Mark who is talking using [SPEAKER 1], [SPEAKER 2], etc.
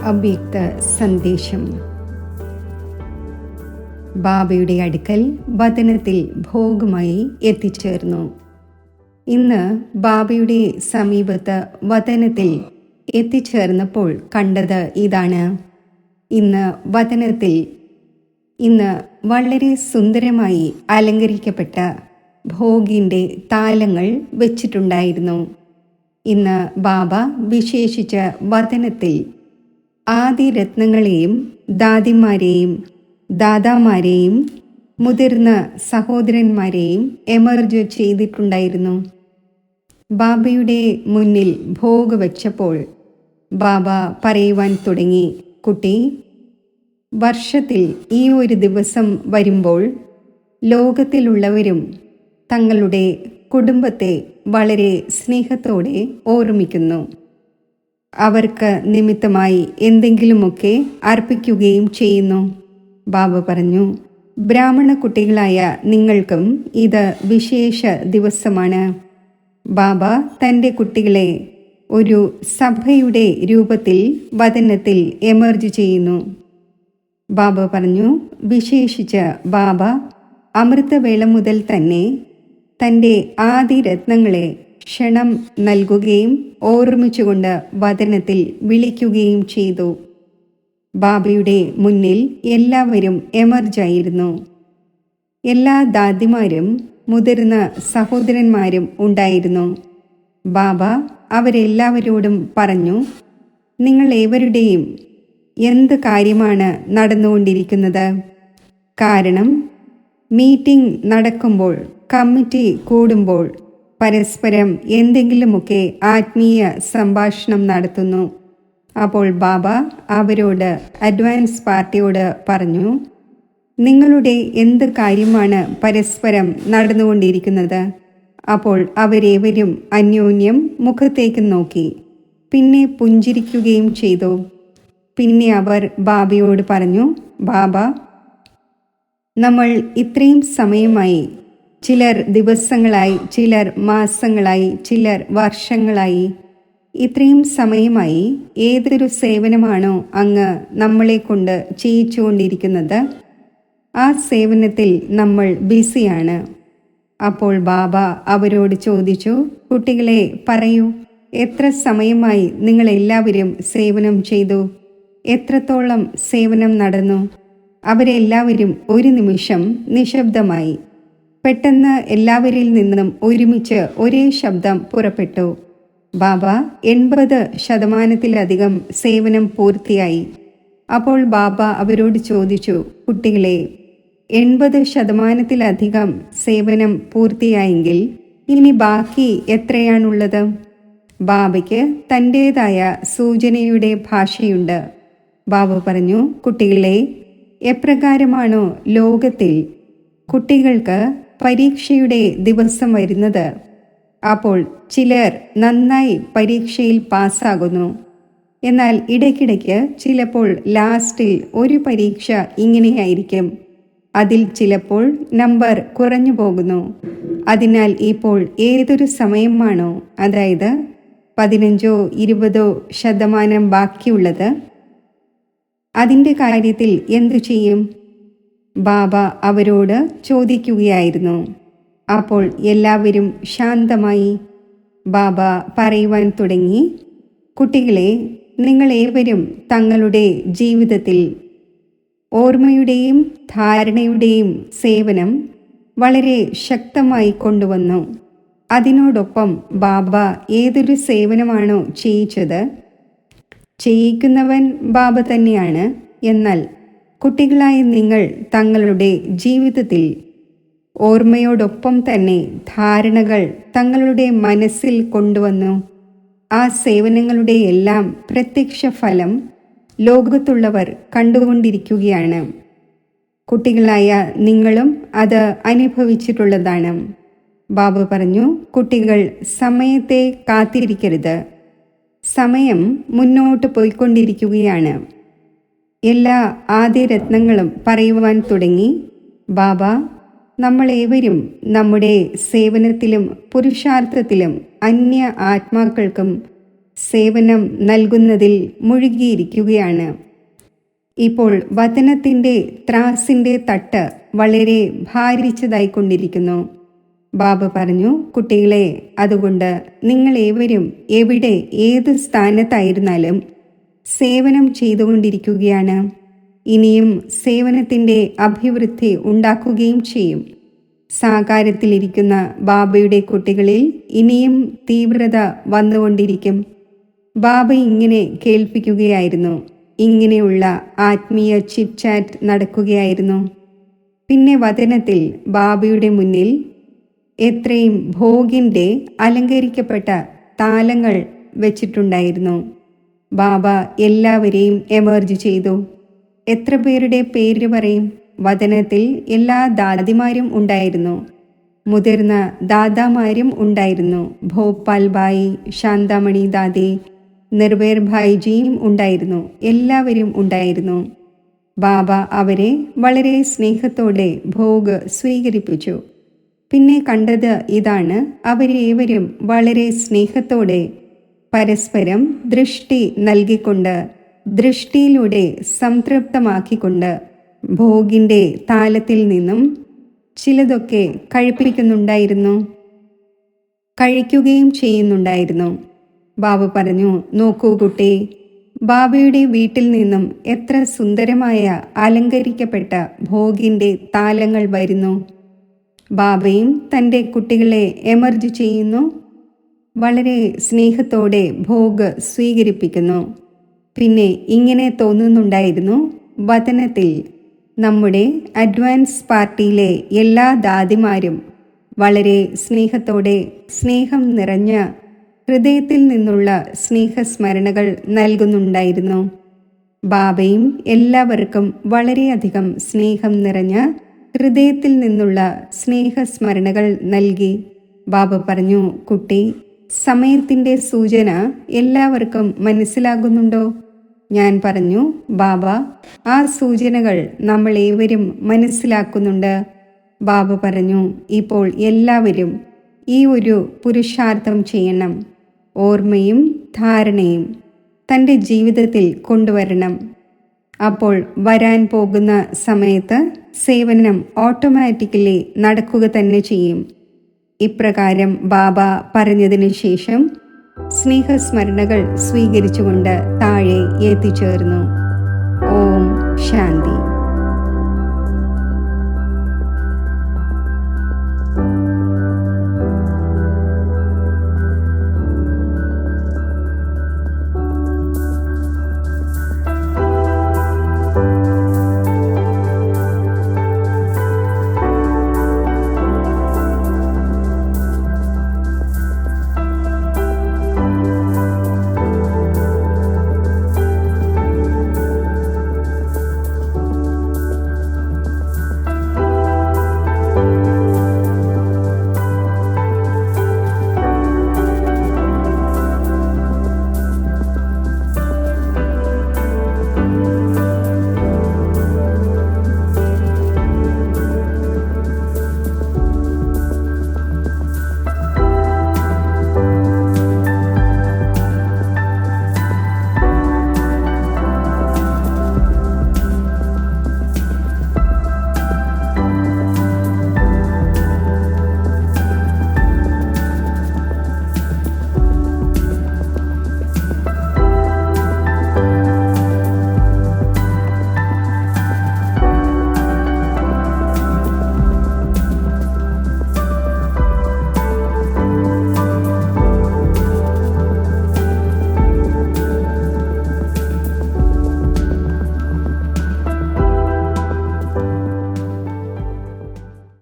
[SPEAKER 1] അവ്യക്ത സന്ദേശം. ബാബയുടെ അടുക്കൽ വതനത്തിൽ ഭോഗമായി എത്തിച്ചേർന്നു. ഇന്ന് ബാബയുടെ സമീപത്ത് വതനത്തിൽ എത്തിച്ചേർന്നപ്പോൾ കണ്ടത് ഇതാണ്. ഇന്ന് വതനത്തിൽ വളരെ സുന്ദരമായി അലങ്കരിക്കപ്പെട്ട ഭോഗിൻ്റെ താലങ്ങൾ വെച്ചിട്ടുണ്ടായിരുന്നു. ഇന്ന് ബാബ വിശേഷിച്ച വതനത്തിൽ ആദിരത്നങ്ങളെയും ദാദിമാരെയും ദാദാമാരെയും മുതിർന്ന സഹോദരന്മാരെയും എമർജ് ചെയ്തിട്ടുണ്ടായിരുന്നു. ബാബയുടെ മുന്നിൽ ഭോഗ് വച്ചപ്പോൾ ബാബ പറയുവാൻ തുടങ്ങി, കുട്ടി, വർഷത്തിൽ ഈ ഒരു ദിവസം വരുമ്പോൾ ലോകത്തിലുള്ളവരും തങ്ങളുടെ കുടുംബത്തെ വളരെ സ്നേഹത്തോടെ ഓർമ്മിക്കുന്നു. അവർക്ക് നിമിത്തമായി എന്തെങ്കിലുമൊക്കെ അർപ്പിക്കുകയും ചെയ്യുന്നു. ബാബ പറഞ്ഞു, ബ്രാഹ്മണ കുട്ടികളായ നിങ്ങൾക്കും ഇത് വിശേഷ ദിവസമാണ്. ബാബ തൻ്റെ കുട്ടികളെ ഒരു സഭയുടെ രൂപത്തിൽ വതനത്തിൽ എമർജ് ചെയ്യുന്നു. ബാബ പറഞ്ഞു, വിശേഷിച്ച് ബാബ അമൃതവേള മുതൽ തന്നെ തൻ്റെ ആദിരത്നങ്ങളെ ക്ഷണം നൽകുകയും ഓർമ്മിച്ചുകൊണ്ട് വതനത്തിൽ വിളിക്കുകയും ചെയ്തു. ബാബയുടെ മുന്നിൽ എല്ലാവരും എമർജായിരുന്നു. എല്ലാ ദാദിമാരും മുതിർന്ന സഹോദരന്മാരും ഉണ്ടായിരുന്നു. ബാബ അവരെല്ലാവരോടും പറഞ്ഞു, നിങ്ങൾ ഏവരുടെയും എന്ത് കാര്യമാണ് നടന്നുകൊണ്ടിരിക്കുന്നത്? കാരണം മീറ്റിംഗ് നടക്കുമ്പോൾ, കമ്മിറ്റി കൂടുമ്പോൾ പരസ്പരം എന്തെങ്കിലുമൊക്കെ ആത്മീയ സംഭാഷണം നടത്തുന്നു. അപ്പോൾ ബാബ അവരോട്, അഡ്വാൻസ് പാർട്ടിയോട് പറഞ്ഞു, നിങ്ങളുടെ എന്ത് കാര്യമാണ് പരസ്പരം നടന്നുകൊണ്ടിരിക്കുന്നത്? അപ്പോൾ അവരേവരും അന്യോന്യം മുഖത്തേക്ക് നോക്കി, പിന്നെ പുഞ്ചിരിക്കുകയും ചെയ്തു. പിന്നെ അവർ ബാബയോട് പറഞ്ഞു, ബാബ, നമ്മൾ ഇത്രയും സമയമായി, ചിലർ ദിവസങ്ങളായി, ചിലർ മാസങ്ങളായി, ചിലർ വർഷങ്ങളായി, ഇത്രയും സമയമായി ഏതൊരു സേവനമാണോ അങ്ങ് നമ്മളെ കൊണ്ട് ചെയ്യിച്ചുകൊണ്ടിരിക്കുന്നത്, ആ സേവനത്തിൽ നമ്മൾ ബിസിയാണ്. അപ്പോൾ ബാബ അവരോട് ചോദിച്ചു, കുട്ടികളെ പറയൂ, എത്ര സമയമായി നിങ്ങളെല്ലാവരും സേവനം ചെയ്തു? എത്രത്തോളം സേവനം നടന്നു? അവരെല്ലാവരും ഒരു നിമിഷം നിശബ്ദമായി. പെട്ടെന്ന് എല്ലാവരിൽ നിന്നും ഒരുമിച്ച് ഒരേ ശബ്ദം പുറപ്പെട്ടു, ബാബ 80% സേവനം പൂർത്തിയായി. അപ്പോൾ ബാബ അവരോട് ചോദിച്ചു, കുട്ടികളെ, 80% സേവനം പൂർത്തിയായെങ്കിൽ ഇനി ബാക്കി എത്രയാണുള്ളത്? ബാബയ്ക്ക് തൻ്റേതായ സൂചനയുടെ ഭാഷയുണ്ട്. ബാബ പറഞ്ഞു, കുട്ടികളെ, എപ്രകാരമാണോ ലോകത്തിൽ കുട്ടികൾക്ക് പരീക്ഷയുടെ ദിവസം വരുന്നത്, അപ്പോൾ ചിലർ നന്നായി പരീക്ഷയിൽ പാസ്സാകുന്നു. എന്നാൽ ഇടയ്ക്കിടയ്ക്ക് ചിലപ്പോൾ ലാസ്റ്റിൽ ഒരു പരീക്ഷ ഇങ്ങനെയായിരിക്കും, അതിൽ ചിലപ്പോൾ നമ്പർ കുറഞ്ഞു പോകുന്നു. അതിനാൽ ഇപ്പോൾ ഏതൊരു സമയമാണോ, അതായത് 15-20% ബാക്കിയുള്ളത്, അതിൻ്റെ കാര്യത്തിൽ എന്തു ചെയ്യും? ബാബ അവരോട് ചോദിക്കുകയായിരുന്നു. അപ്പോൾ എല്ലാവരും ശാന്തമായി. ബാബ പറയുവാൻ തുടങ്ങി, കുട്ടികളെ, നിങ്ങളേവരും തങ്ങളുടെ ജീവിതത്തിൽ ഓർമ്മയുടെയും ധാരണയുടെയും സേവനം വളരെ ശക്തമായി കൊണ്ടുവന്നു. അതിനോടൊപ്പം ബാബ ഏതൊരു സേവനമാണോ ചെയ്യിച്ചത്, ചെയ്യിക്കുന്നവൻ ബാബ തന്നെയാണ്. എന്നാൽ കുട്ടികളായ നിങ്ങൾ തങ്ങളുടെ ജീവിതത്തിൽ ഓർമ്മയോടൊപ്പം തന്നെ ധാരണകൾ തങ്ങളുടെ മനസ്സിൽ കൊണ്ടുവന്നു. ആ സേവനങ്ങളുടെ എല്ലാം പ്രത്യക്ഷ ഫലം ലോകത്തുള്ളവർ കണ്ടുകൊണ്ടിരിക്കുകയാണ്. കുട്ടികളായ നിങ്ങളും അത് അനുഭവിച്ചിട്ടുള്ളതാണ്. ബാബ പറഞ്ഞു, കുട്ടികൾ സമയത്തെ കാത്തിരിക്കരുത്. സമയം മുന്നോട്ട് പോയിക്കൊണ്ടിരിക്കുകയാണ്. എല്ലാ ആദ്യരത്നങ്ങളും പറയുവാൻ തുടങ്ങി. ബാബ, നമ്മളേവരും നമ്മുടെ സേവനത്തിലും പുരുഷാർത്ഥത്തിലും അന്യ ആത്മാക്കൾക്കും സേവനം നൽകുന്നതിൽ മുഴുകിയിരിക്കുകയാണ്. ഇപ്പോൾ വതനത്തിൻ്റെ ത്രാസിൻ്റെ തട്ട് വളരെ ഭാരിച്ചതായിക്കൊണ്ടിരിക്കുന്നു. ബാബ പറഞ്ഞു, കുട്ടികളെ, അതുകൊണ്ട് നിങ്ങളേവരും എവിടെ ഏത് സ്ഥാനത്തായിരുന്നാലും സേവനം ചെയ്തുകൊണ്ടിരിക്കുകയാണ്. ഇനിയും സേവനത്തിൻ്റെ അഭിവൃദ്ധി ഉണ്ടാക്കുകയും ചെയ്യും. സാകാരത്തിലിരിക്കുന്ന ബാബയുടെ കുട്ടികളിൽ ഇനിയും തീവ്രത വന്നുകൊണ്ടിരിക്കും. ബാബ ഇങ്ങനെ കേൾപ്പിക്കുകയായിരുന്നു. ഇങ്ങനെയുള്ള ആത്മീയ ചിറ്റ് ചാറ്റ് നടക്കുകയായിരുന്നു. പിന്നെ വതനത്തിൽ ബാബയുടെ മുന്നിൽ എത്രയും ഭോഗിൻ്റെ അലങ്കരിക്കപ്പെട്ട താലങ്ങൾ വെച്ചിട്ടുണ്ടായിരുന്നു. ബാബ എല്ലാവരെയും എമർജ് ചെയ്തു. എത്ര പേരുടെ പേര് പറയും? വതനത്തിൽ എല്ലാ ദാദിമാരും ഉണ്ടായിരുന്നു, മുതിർന്ന ദാദാമാരും ഉണ്ടായിരുന്നു. ഭോപ്പാൽ ഭായി, ശാന്താമണി ദാദി, നിർവേർ ഭായിജിയും ഉണ്ടായിരുന്നു. എല്ലാവരും ഉണ്ടായിരുന്നു. ബാബ അവരെ വളരെ സ്നേഹത്തോടെ ഭോഗ് സ്വീകരിപ്പിച്ചു. പിന്നെ കണ്ടത് ഇതാണ്, അവരേവരും വളരെ സ്നേഹത്തോടെ പരസ്പരം ദൃഷ്ടി നൽകിക്കൊണ്ട്, ദൃഷ്ടിയിലൂടെ സംതൃപ്തമാക്കിക്കൊണ്ട് ഭോഗിൻ്റെ താലത്തിൽ നിന്നും ചിലതൊക്കെ കഴിപ്പിക്കുന്നുണ്ടായിരുന്നു, കഴിക്കുകയും ചെയ്യുന്നുണ്ടായിരുന്നു. ബാബ പറഞ്ഞു, നോക്കൂ കുട്ടി, ബാബയുടെ വീട്ടിൽ നിന്നും എത്ര സുന്ദരമായ അലങ്കരിക്കപ്പെട്ട ഭോഗിൻ്റെ താലങ്ങൾ വരുന്നു. ബാബയും തൻ്റെ കുട്ടികളെ എമർജ് ചെയ്യുന്നു, വളരെ സ്നേഹത്തോടെ ഭോഗ് സ്വീകരിപ്പിക്കുന്നു. പിന്നെ ഇങ്ങനെ തോന്നുന്നുണ്ടായിരുന്നു, വതനത്തിൽ നമ്മുടെ അഡ്വാൻസ് പാർട്ടിയിലെ എല്ലാ ദാദിമാരും വളരെ സ്നേഹത്തോടെ സ്നേഹം നിറഞ്ഞ ഹൃദയത്തിൽ നിന്നുള്ള സ്നേഹസ്മരണകൾ നൽകുന്നുണ്ടായിരുന്നു. ബാബയും എല്ലാവർക്കും വളരെയധികം സ്നേഹം നിറഞ്ഞ ഹൃദയത്തിൽ നിന്നുള്ള സ്നേഹസ്മരണകൾ നൽകി. ബാബ പറഞ്ഞു, കുട്ടി, സമയത്തിൻ്റെ സൂചന എല്ലാവർക്കും മനസ്സിലാകുന്നുണ്ടോ? ഞാൻ പറഞ്ഞു, ബാബ, ആ സൂചനകൾ നമ്മളേവരും മനസ്സിലാക്കുന്നുണ്ട്. ബാബ പറഞ്ഞു, ഇപ്പോൾ എല്ലാവരും ഈ ഒരു പുരുഷാർത്ഥം ചെയ്യണം. ഓർമ്മയും ധാരണയും തൻ്റെ ജീവിതത്തിൽ കൊണ്ടുവരണം. അപ്പോൾ വരാൻ പോകുന്ന സമയത്ത് സേവനം ഓട്ടോമാറ്റിക്കലി നടക്കുക തന്നെ ചെയ്യും. ഇപ്രകാരം ബാബ പറഞ്ഞതിന് ശേഷം സ്നേഹസ്മരണകൾ സ്വീകരിച്ചുകൊണ്ട് താഴെ എത്തിച്ചേർന്നു. ഓം ശാന്തി.